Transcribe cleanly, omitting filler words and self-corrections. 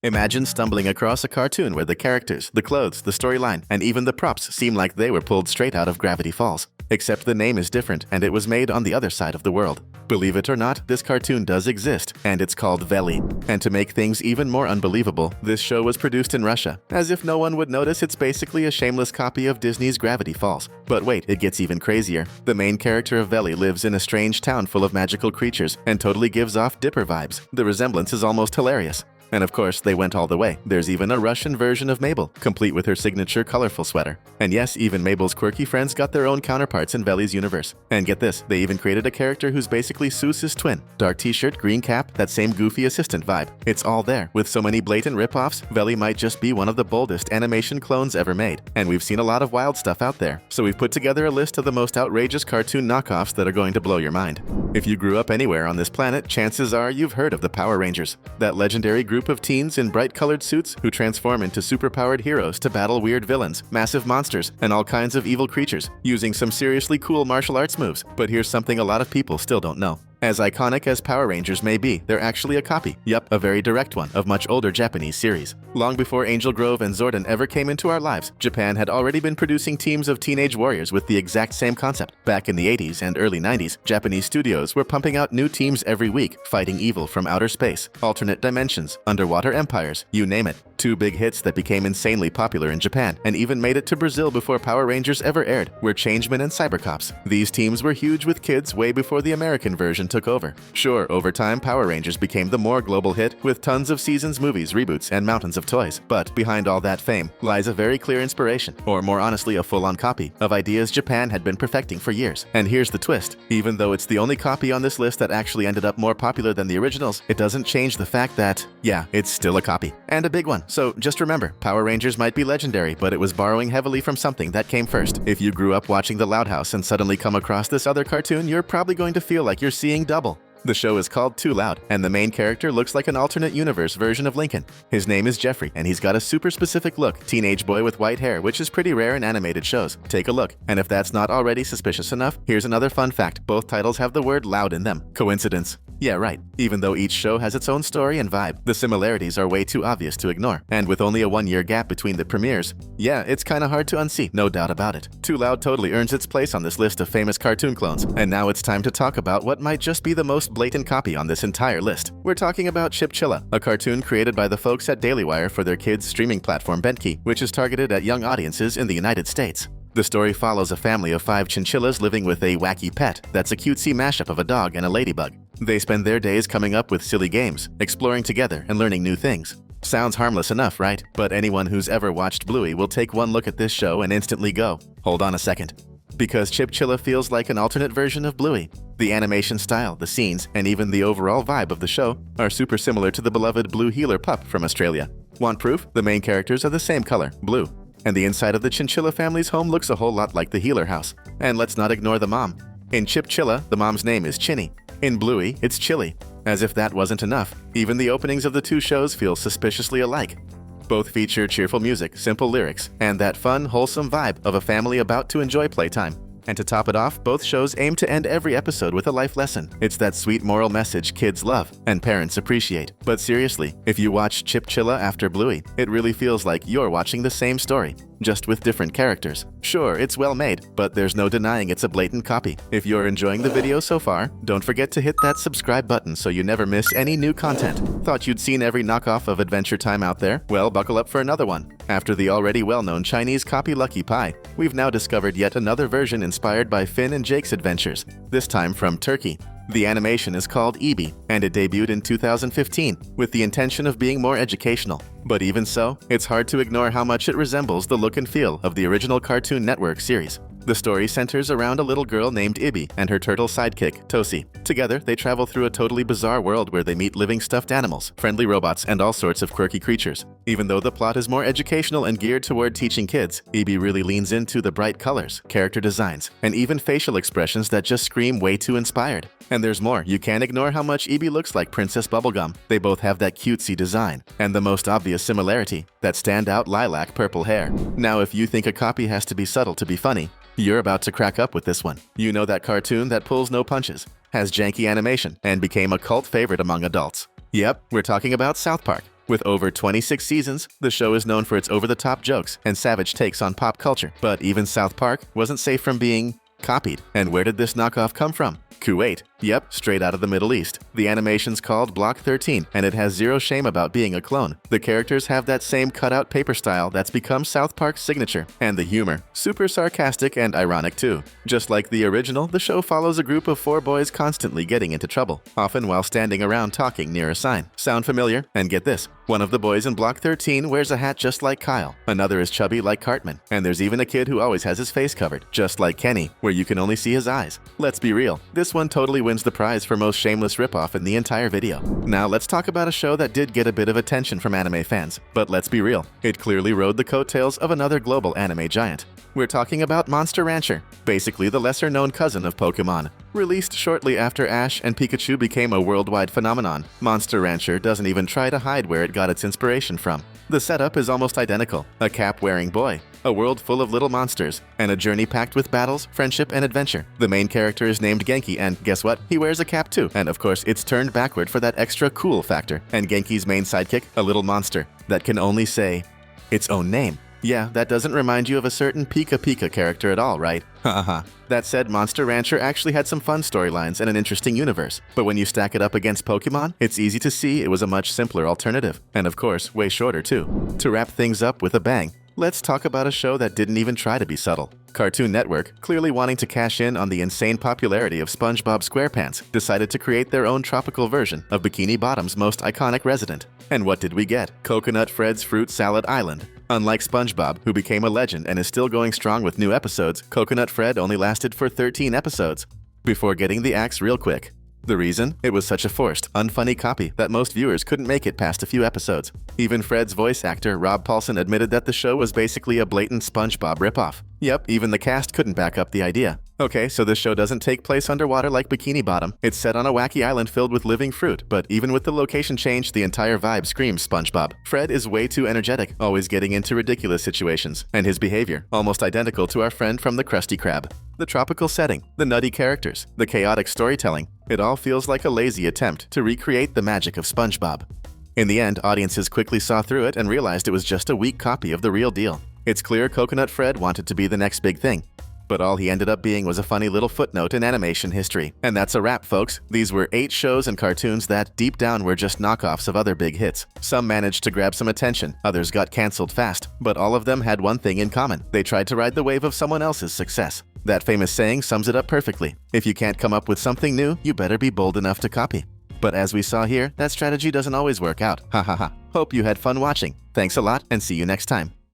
Imagine stumbling across a cartoon where the characters, the clothes, the storyline, and even the props seem like they were pulled straight out of Gravity Falls. Except the name is different and it was made on the other side of the world. Believe it or not, this cartoon does exist, and it's called Veli. And to make things even more unbelievable, this show was produced in Russia. As if no one would notice, it's basically a shameless copy of Disney's Gravity Falls. But wait, it gets even crazier. The main character of Veli lives in a strange town full of magical creatures and totally gives off Dipper vibes. The resemblance is almost hilarious. And of course, they went all the way. There's even a Russian version of Mabel, complete with her signature colorful sweater. And yes, even Mabel's quirky friends got their own counterparts in Veli's universe. And get this, they even created a character who's basically Seuss's twin. Dark t-shirt, green cap, that same goofy assistant vibe. It's all there. With so many blatant ripoffs, Veli might just be one of the boldest animation clones ever made. And we've seen a lot of wild stuff out there. So we've put together a list of the most outrageous cartoon knockoffs that are going to blow your mind. If you grew up anywhere on this planet, chances are you've heard of the Power Rangers. That legendary group of teens in bright colored suits who transform into superpowered heroes to battle weird villains, massive monsters, and all kinds of evil creatures, using some seriously cool martial arts moves. But here's something a lot of people still don't know. As iconic as Power Rangers may be, they're actually a copy, yep, a very direct one, of much older Japanese series. Long before Angel Grove and Zordon ever came into our lives, Japan had already been producing teams of teenage warriors with the exact same concept. Back in the 80s and early 90s, Japanese studios were pumping out new teams every week, fighting evil from outer space, alternate dimensions, underwater empires, you name it. Two big hits that became insanely popular in Japan, and even made it to Brazil before Power Rangers ever aired, were Changeman and Cybercops. These teams were huge with kids way before the American version took over. Sure, over time, Power Rangers became the more global hit, with tons of seasons, movies, reboots, and mountains of toys. But behind all that fame lies a very clear inspiration, or more honestly, a full-on copy, of ideas Japan had been perfecting for years. And here's the twist. Even though it's the only copy on this list that actually ended up more popular than the originals, it doesn't change the fact that, yeah, it's still a copy. And a big one. So just remember, Power Rangers might be legendary, but it was borrowing heavily from something that came first. If you grew up watching The Loud House and suddenly come across this other cartoon, you're probably going to feel like you're seeing double. The show is called Too Loud, and the main character looks like an alternate universe version of Lincoln. His name is Jeffrey, and he's got a super specific look, teenage boy with white hair, which is pretty rare in animated shows. Take a look, and if that's not already suspicious enough, here's another fun fact. Both titles have the word loud in them. Coincidence? Yeah, right. Even though each show has its own story and vibe, the similarities are way too obvious to ignore. And with only a one-year gap between the premieres, yeah, it's kinda hard to unsee, no doubt about it. Too Loud totally earns its place on this list of famous cartoon clones. And now it's time to talk about what might just be the most blatant copy on this entire list. We're talking about Chipchilla, a cartoon created by the folks at Daily Wire for their kids' streaming platform Bentkey, which is targeted at young audiences in the United States. The story follows a family of 5 chinchillas living with a wacky pet that's a cutesy mashup of a dog and a ladybug. They spend their days coming up with silly games, exploring together, and learning new things. Sounds harmless enough, right? But anyone who's ever watched Bluey will take one look at this show and instantly go, hold on a second. Because Chipchilla feels like an alternate version of Bluey. The animation style, the scenes, and even the overall vibe of the show are super similar to the beloved blue heeler pup from Australia. Want proof? The main characters are the same color, blue. And the inside of the chinchilla family's home looks a whole lot like the heeler house. And let's not ignore the mom. In Chipchilla, the mom's name is Chinny. In Bluey, it's Chili. As if that wasn't enough, even the openings of the two shows feel suspiciously alike. Both feature cheerful music, simple lyrics, and that fun, wholesome vibe of a family about to enjoy playtime. And to top it off, both shows aim to end every episode with a life lesson. It's that sweet moral message kids love and parents appreciate. But seriously, if you watch Chipchilla after Bluey, it really feels like you're watching the same story, just with different characters. Sure, it's well made, but there's no denying it's a blatant copy. If you're enjoying the video so far, don't forget to hit that subscribe button so you never miss any new content. Thought you'd seen every knockoff of Adventure Time out there? Well, buckle up for another one. After the already well-known Chinese copy Lucky Pie, we've now discovered yet another version inspired by Finn and Jake's adventures, this time from Turkey. The animation is called Ebi, and it debuted in 2015 with the intention of being more educational. But even so, it's hard to ignore how much it resembles the look and feel of the original Cartoon Network series. The story centers around a little girl named Ibi and her turtle sidekick, Tosi. Together, they travel through a totally bizarre world where they meet living stuffed animals, friendly robots, and all sorts of quirky creatures. Even though the plot is more educational and geared toward teaching kids, Ibi really leans into the bright colors, character designs, and even facial expressions that just scream way too inspired. And there's more. You can't ignore how much Ibi looks like Princess Bubblegum. They both have that cutesy design. And the most obvious similarity, that standout lilac purple hair. Now, if you think a copy has to be subtle to be funny, you're about to crack up with this one. You know that cartoon that pulls no punches, has janky animation, and became a cult favorite among adults. Yep, we're talking about South Park. With over 26 seasons, the show is known for its over-the-top jokes and savage takes on pop culture. But even South Park wasn't safe from being copied. And where did this knockoff come from? Kuwait. Yep, straight out of the Middle East. The animation's called Block 13, and it has zero shame about being a clone. The characters have that same cutout paper style that's become South Park's signature. And the humor. Super sarcastic and ironic too. Just like the original, the show follows a group of 4 boys constantly getting into trouble, often while standing around talking near a sign. Sound familiar? And get this. One of the boys in Block 13 wears a hat just like Kyle. Another is chubby like Cartman. And there's even a kid who always has his face covered, just like Kenny, where you can only see his eyes. Let's be real. This one totally wins the prize for most shameless ripoff in the entire video. Now let's talk about a show that did get a bit of attention from anime fans. But let's be real. It clearly rode the coattails of another global anime giant. We're talking about Monster Rancher, basically the lesser-known cousin of Pokemon. Released shortly after Ash and Pikachu became a worldwide phenomenon, Monster Rancher doesn't even try to hide where it got its inspiration from. The setup is almost identical: a cap-wearing boy, a world full of little monsters, and a journey packed with battles, friendship, and adventure. The main character is named Genki, and guess what? He wears a cap too. And of course, it's turned backward for that extra cool factor. And Genki's main sidekick, a little monster that can only say its own name. Yeah, that doesn't remind you of a certain Pika Pika character at all, right? Haha. That said, Monster Rancher actually had some fun storylines and an interesting universe. But when you stack it up against Pokemon, it's easy to see it was a much simpler alternative. And of course, way shorter too. To wrap things up with a bang, let's talk about a show that didn't even try to be subtle. Cartoon Network, clearly wanting to cash in on the insane popularity of Spongebob SquarePants, decided to create their own tropical version of Bikini Bottom's most iconic resident. And what did we get? Coconut Fred's Fruit Salad Island. Unlike SpongeBob, who became a legend and is still going strong with new episodes, Coconut Fred only lasted for 13 episodes before getting the axe real quick. The reason? It was such a forced, unfunny copy that most viewers couldn't make it past a few episodes. Even Fred's voice actor, Rob Paulsen, admitted that the show was basically a blatant SpongeBob ripoff. Yep, even the cast couldn't back up the idea. Okay, so this show doesn't take place underwater like Bikini Bottom. It's set on a wacky island filled with living fruit, but even with the location change, the entire vibe screams SpongeBob. Fred is way too energetic, always getting into ridiculous situations, and his behavior, almost identical to our friend from the Krusty Krab. The tropical setting, the nutty characters, the chaotic storytelling, it all feels like a lazy attempt to recreate the magic of SpongeBob. In the end, audiences quickly saw through it and realized it was just a weak copy of the real deal. It's clear Coconut Fred wanted to be the next big thing, but all he ended up being was a funny little footnote in animation history. And that's a wrap, folks. These were 8 shows and cartoons that, deep down, were just knockoffs of other big hits. Some managed to grab some attention, others got cancelled fast, but all of them had one thing in common. They tried to ride the wave of someone else's success. That famous saying sums it up perfectly. If you can't come up with something new, you better be bold enough to copy. But as we saw here, that strategy doesn't always work out. Ha ha ha. Hope you had fun watching. Thanks a lot, and see you next time.